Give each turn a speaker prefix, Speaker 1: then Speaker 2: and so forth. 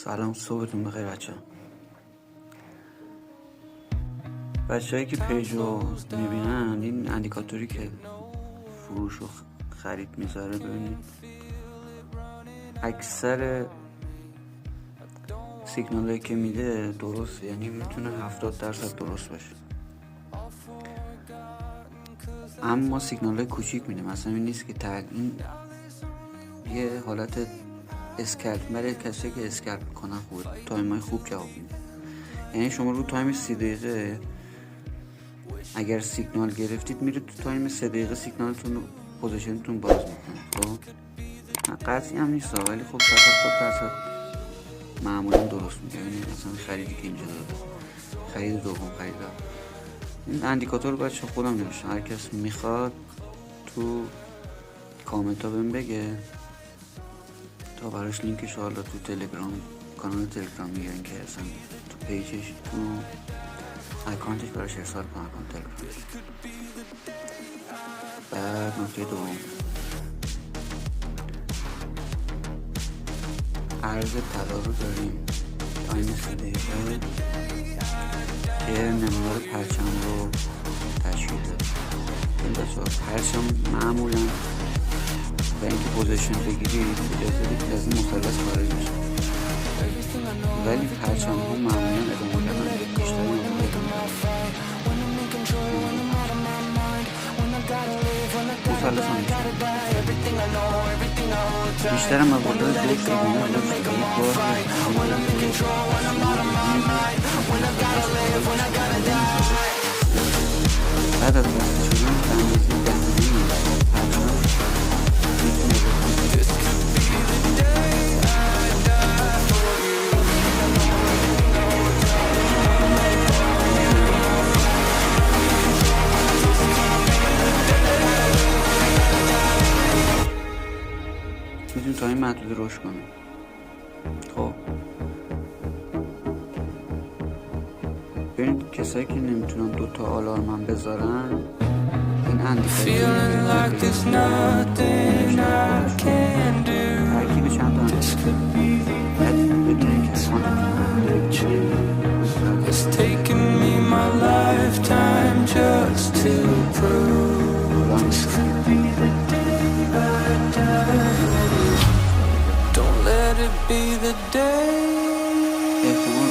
Speaker 1: سلام، صبحتون بخیر بچه‌هایی که پیج رو میبینن این اندیکاتوری که فروش و خرید میذاره ببینید اکثر سیگنالایی که میده درست، یعنی میتونه 70% درست باشه، اما سیگنالای کوچیک میده. مثلا این نیست که این یه حالت اسکلپ برای کسی که اسکلپ میکنن خوبه، تایمای خوب جواب میده. یعنی شما رو تایم 30 دقیقه اگر سیگنال گرفتید میره تو تایم 3 دقیقه سیگنالتون رو پوزیشنتون باز میکنه. خب قطعی هم نیست ولی خب 70% معمولا درست میگه. یعنی مثلا خریدی که اینجا داده، خرید دوم، خرید این اندیکاتور رو بچه خودم نمیشه، هر کس میخواد تو کامنت ها بهم بگه تا براش لینکش حالا تو تلگرام، کانال تلگرام میگن که اصلا تو پیجش، تو اکانتش براش ارسال کنم، اکانت تلگرامش. بعد نکته دوم، عرض طلا رو داریم تایم 3 دقیقه که نمودار پرچم رو تشکیل داره. این بچه پرچم معمولا و اینکه پوزیشن بگیرید اجازه بدید از این مثلث خارج بشه، ولی پرچم ها معمولا ادامه کردن بیشتر مثلث هم بیشتر موارد دو سیگنال بعد از واسه شدن تنظیم دستگیری پرچم میتونه تا این محدود رشد کنه. خب ببینید کسایی که نمیتونن دوتا آلارم هم بذارن این ترکیب چند تا احتمال